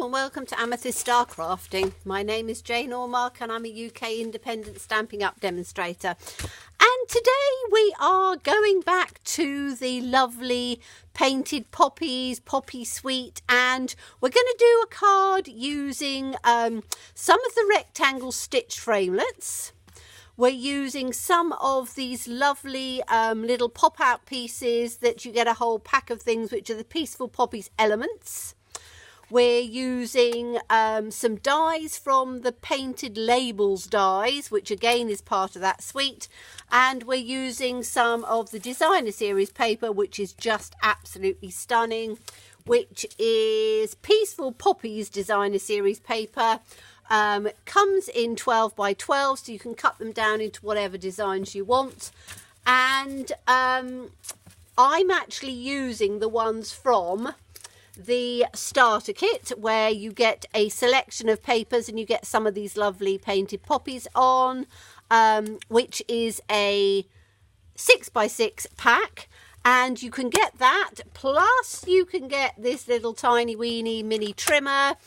and welcome to Amethyst Star Crafting. My name is Jane Ormark and I'm a UK independent Stampin' Up demonstrator. And today we are going back to the lovely painted Poppies Suite, and we're going to do a card using some of the rectangle stitch framelits. We're using some of these lovely little pop-out pieces that you get a whole pack of things, which are the Peaceful Poppies elements. We're using some dies from the Painted Labels dies, which again is part of that suite. And we're using some of the Designer Series paper, which is just absolutely stunning, which is Peaceful Poppies Designer Series paper. Comes in 12 by 12, so you can cut them down into whatever designs you want. And I'm actually using the ones from the starter kit, where you get a selection of papers and you get some of these lovely painted poppies on, which is a 6 by 6 pack. And you can get that, plus you can get this little tiny weeny mini trimmer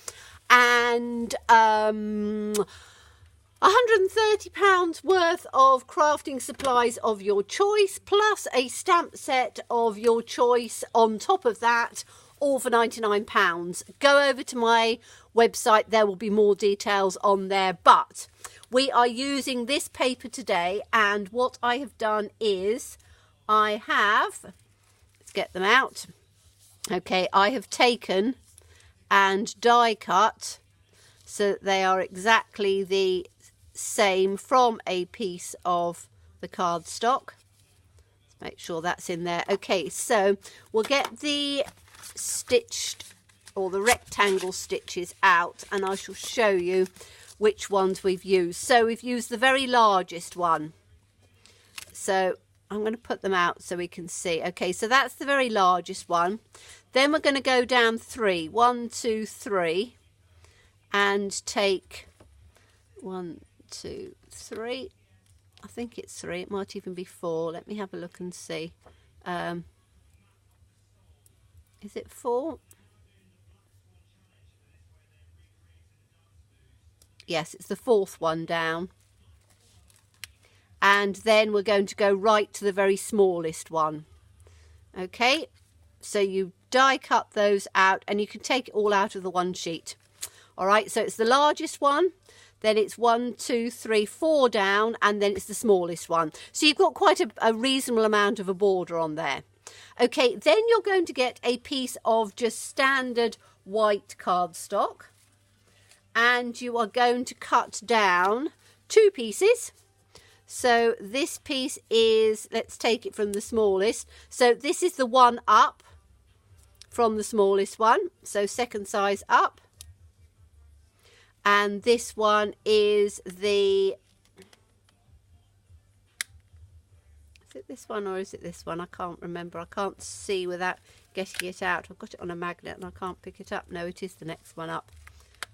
and £130 worth of crafting supplies of your choice, plus a stamp set of your choice on top of that, all for £99. Go over to my website, there will be more details on there, but we are using this paper today, and what I have done is let's get them out. Okay, I have taken and die cut so that they are exactly the same from a piece of the cardstock. Let's make sure that's in there. Okay, so we'll get the stitched or the rectangle stitches out, and I shall show you which ones we've used. So we've used the very largest one, so I'm going to put them out so we can see. Okay, so that's the very largest one. Then we're going to go down 3, 1, 2, 3, and take 1, 2, 3. I think it's 3. It might even be 4. Let me have a look and see. Is it 4? Yes, it's the 4th one down. And then we're going to go right to the very smallest one. Okay, so you die cut those out, and you can take it all out of the one sheet. All right, so it's the largest one, then it's 1, 2, 3, 4 down, and then it's the smallest one. So you've got quite a reasonable amount of a border on there. Okay, then you're going to get a piece of just standard white cardstock, and you are going to cut down 2 pieces. So this piece is, let's take it from the smallest. So this is the one up from the smallest one, so second size up. And this one is the, is it this one or is it this one? I can't remember. I can't see without getting it out. I've got it on a magnet and I can't pick it up. No, it is the next one up.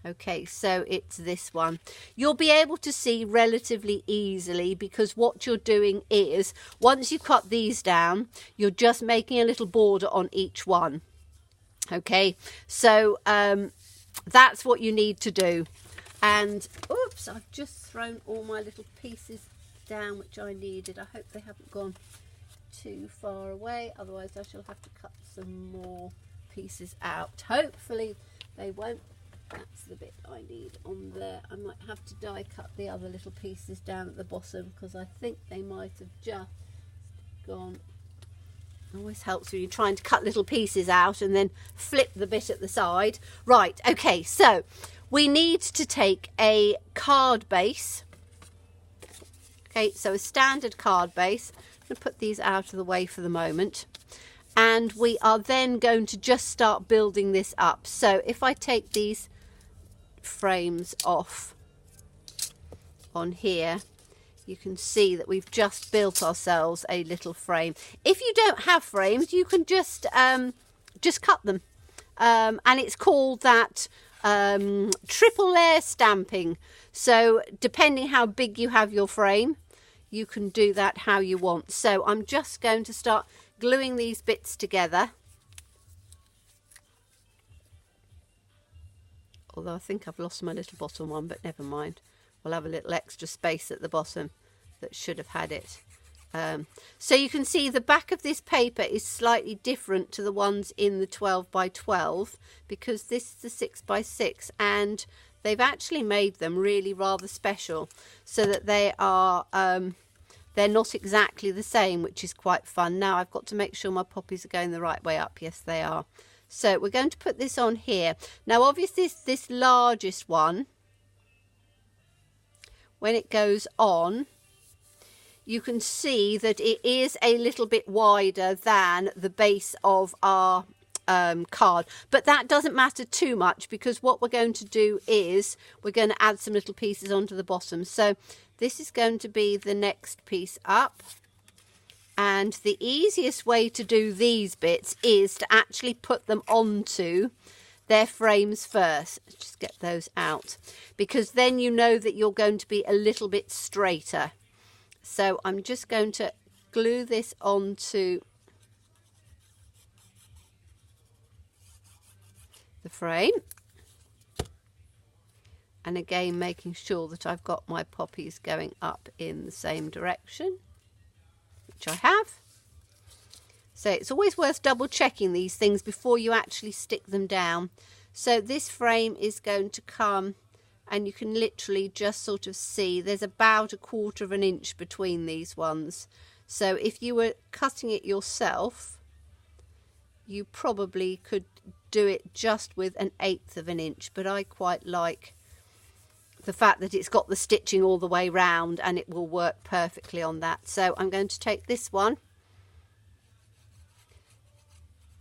Okay, so it's this one. You'll be able to see relatively easily, because what you're doing is, once you cut these down, you're just making a little border on each one. Okay, so that's what you need to do. And oops, I've just thrown all my little pieces down which I needed. I hope they haven't gone too far away, otherwise I shall have to cut some more pieces out. Hopefully they won't. That's the bit I need on there. I might have to die cut the other little pieces down at the bottom, because I think they might have just gone. It always helps when you're trying to cut little pieces out and then flip the bit at the side. Right, okay, so we need to take a card base. Okay, so a standard card base. I'm going to put these out of the way for the moment. And we are then going to just start building this up. So if I take these frames off on here, you can see that we've just built ourselves a little frame. If you don't have frames, you can just cut them. And it's called that triple layer stamping. So depending how big you have your frame, you can do that how you want. So I'm just going to start gluing these bits together. although I think I've lost my little bottom one, but never mind. We'll have a little extra space at the bottom that should have had it. So you can see the back of this paper is slightly different to the ones in the 12 by 12 because this is the 6 by 6, and they've actually made them really rather special so that they are they're not exactly the same, which is quite fun. Now I've got to make sure my poppies are going the right way up. Yes, they are. So we're going to put this on here. Now obviously this largest one, when it goes on, you can see that it is a little bit wider than the base of our card, but that doesn't matter too much because what we're going to do is we're going to add some little pieces onto the bottom. So this is going to be the next piece up, and the easiest way to do these bits is to actually put them onto their frames first. Let's just get those out, because then you know that you're going to be a little bit straighter. So I'm just going to glue this onto the frame, and again making sure that I've got my poppies going up in the same direction, which I have. So it's always worth double checking these things before you actually stick them down. So this frame is going to come, and you can literally just sort of see there's about 1/4 inch between these ones. So if you were cutting it yourself, you probably could do it just with 1/8 inch, but I quite like the fact that it's got the stitching all the way round and it will work perfectly on that. So I'm going to take this one,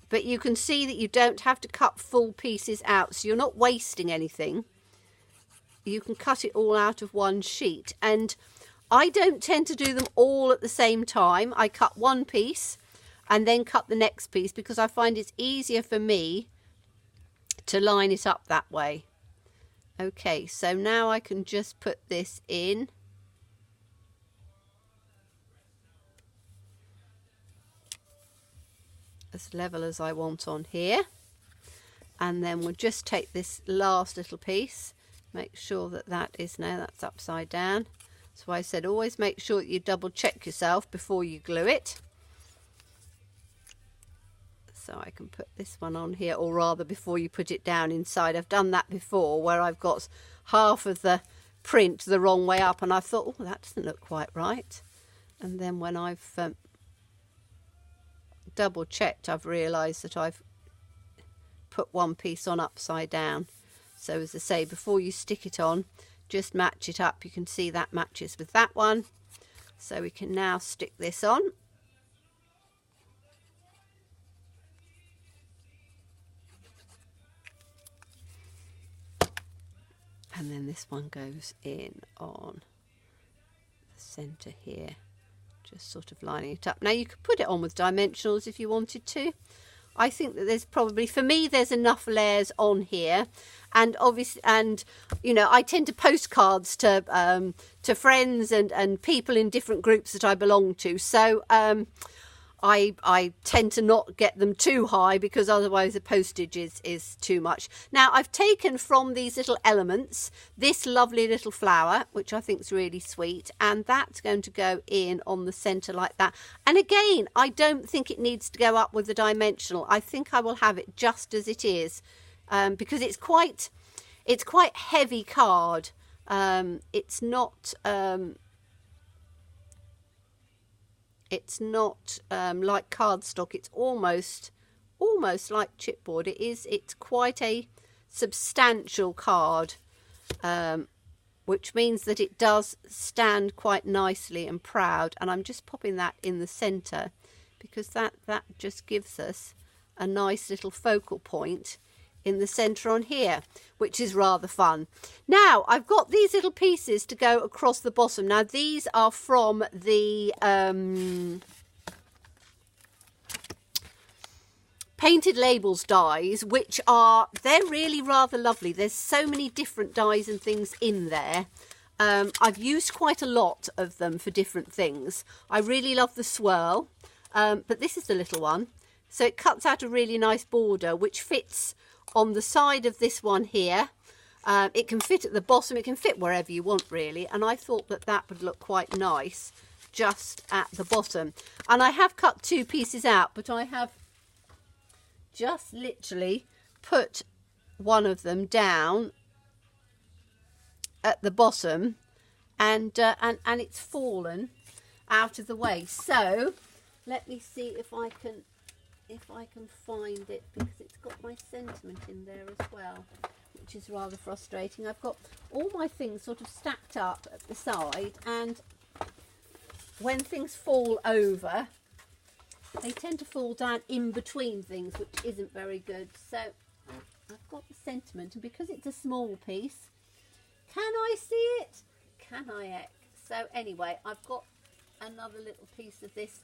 but you can see that you don't have to cut full pieces out, so you're not wasting anything. You can cut it all out of one sheet, and I don't tend to do them all at the same time. I cut one piece and then cut the next piece because I find it's easier for me to line it up that way. Okay, so now I can just put this in. As level as I want on here, and then we'll just take this last little piece. Make sure that that is, now that's upside down. So I said always make sure that you double check yourself before you glue it. So I can put this one on here, or rather before you put it down inside. I've done that before where I've got half of the print the wrong way up and I thought, oh, that doesn't look quite right. And then when I've double checked, I've realised that I've put one piece on upside down. So as I say, before you stick it on, just match it up. You can see that matches with that one. So we can now stick this on. And then this one goes in on the centre here, just sort of lining it up. Now you could put it on with dimensionals if you wanted to. I think that there's probably, for me, there's enough layers on here, and obviously, and you know, I tend to post cards to friends and people in different groups that I belong to. So I tend to not get them too high because otherwise the postage is too much. Now I've taken from these little elements this lovely little flower, which I think is really sweet, and that's going to go in on the centre like that. And again, I don't think it needs to go up with the dimensional. I think I will have it just as it is, because it's quite heavy card. It's not like cardstock. It's almost like chipboard. It's quite a substantial card, which means that it does stand quite nicely and proud. And I'm just popping that in the centre because that just gives us a nice little focal point in the centre on here, which is rather fun. Now I've got these little pieces to go across the bottom. Now these are from the Painted Labels dies, which they're really rather lovely. There's so many different dies and things in there. I've used quite a lot of them for different things. I really love the swirl, but this is the little one. So it cuts out a really nice border which fits on the side of this one here, It can fit at the bottom, it can fit wherever you want really, and I thought that that would look quite nice just at the bottom. And I have cut 2 pieces out, but I have just literally put one of them down at the bottom, and it's fallen out of the way. So let me see if I can find it, because it's got my sentiment in there as well, which is rather frustrating. I've got all my things sort of stacked up at the side, and when things fall over, they tend to fall down in between things, which isn't very good. So I've got the sentiment, and because it's a small piece, can I see it? Can I X? So anyway, I've got another little piece of this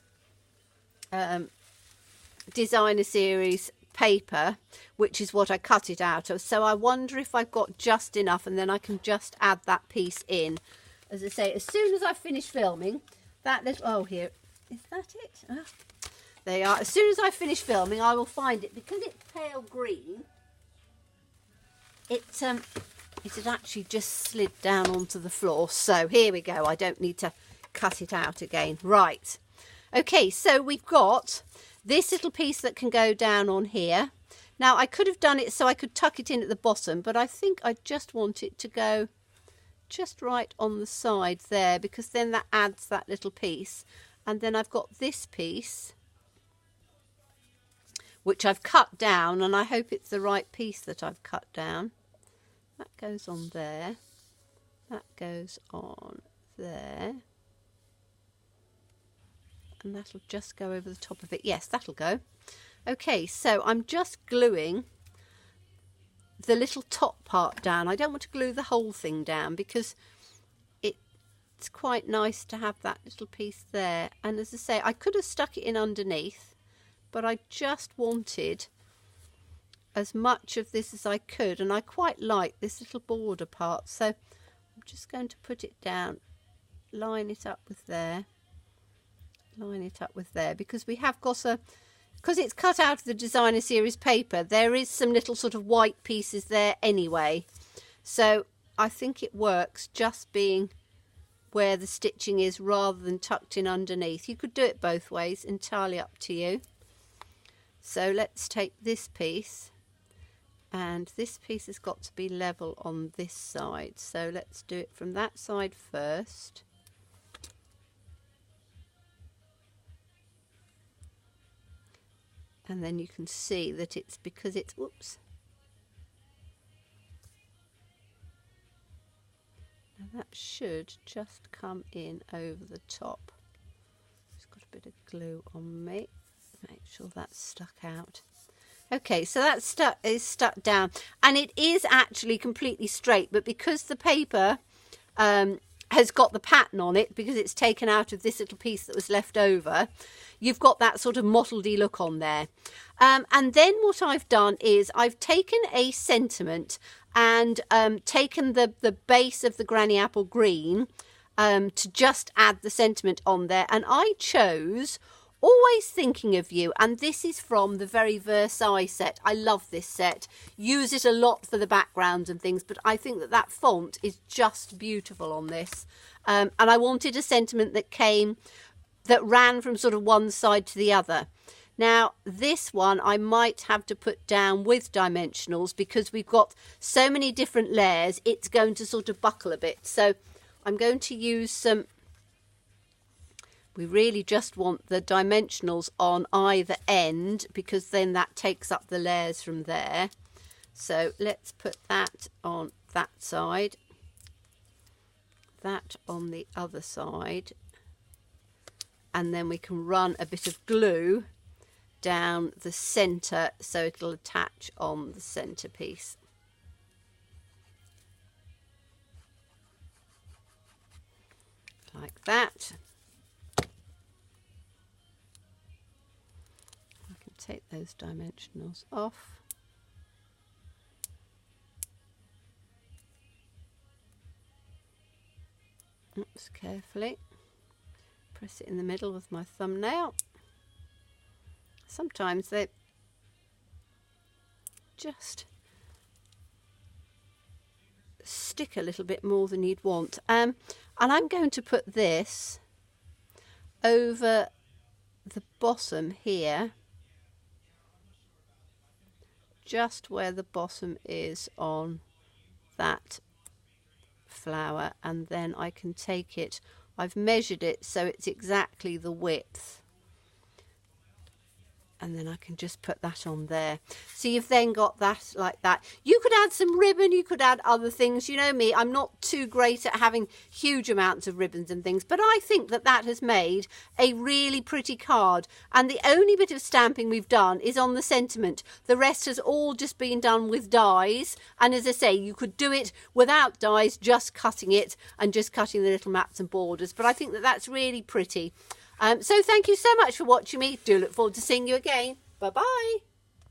designer series paper, which is what I cut it out of. So I wonder if I've got just enough, and then I can just add that piece in. As I say, as soon as I finish filming, that little, oh, here, is that it? Oh, they are. As soon as I finish filming, I will find it. Because it's pale green, it had actually just slid down onto the floor. So here we go. I don't need to cut it out again. Right. Okay, so we've got this little piece that can go down on here. Now, I could have done it so I could tuck it in at the bottom, but I think I just want it to go just right on the side there, because then that adds that little piece. And then I've got this piece, which I've cut down, and I hope it's the right piece that I've cut down. That goes on there. That goes on there. And that'll just go over the top of it. Yes, that'll go. Okay, so I'm just gluing the little top part down. I don't want to glue the whole thing down, because it's quite nice to have that little piece there. And as I say, I could have stuck it in underneath, but I just wanted as much of this as I could, and I quite like this little border part. So I'm just going to put it down, line it up with there, line it up with there, because we have got because it's cut out of the designer series paper, there is some little sort of white pieces there anyway. So I think it works just being where the stitching is rather than tucked in underneath. You could do it both ways, entirely up to you. So let's take this piece, and this piece has got to be level on this side. So let's do it from that side first. And then you can see that it's because it's, whoops. Now that should just come in over the top. Just got a bit of glue on me. Make sure that's stuck out. Okay, so that is stuck down, and it is actually completely straight, but because the paper has got the pattern on it, because it's taken out of this little piece that was left over, you've got that sort of mottledy look on there. And then what I've done is I've taken a sentiment and taken the base of the Granny Apple Green to just add the sentiment on there. And I chose Always Thinking of You, and this is from the very Versailles set. I love this set. Use it a lot for the backgrounds and things, but I think that that font is just beautiful on this. And I wanted a sentiment that ran from sort of one side to the other. Now, this one I might have to put down with dimensionals, because we've got so many different layers, it's going to sort of buckle a bit. So I'm going to use some... We really just want the dimensionals on either end, because then that takes up the layers from there. So let's put that on that side, that on the other side, and then we can run a bit of glue down the centre so it'll attach on the centerpiece. Like that. Take those dimensionals off. Oops, carefully. Press it in the middle with my thumbnail. Sometimes they just stick a little bit more than you'd want. And I'm going to put this over the bottom here, just where the bottom is on that flower, and then I can take it, I've measured it so it's exactly the width, and then I can just put that on there. So you've then got that like that. You could add some ribbon, you could add other things. You know me, I'm not too great at having huge amounts of ribbons and things, but I think that that has made a really pretty card. And the only bit of stamping we've done is on the sentiment. The rest has all just been done with dies. And as I say, you could do it without dies, just cutting it and just cutting the little maps and borders. But I think that that's really pretty. So thank you so much for watching me. Do look forward to seeing you again. Bye-bye.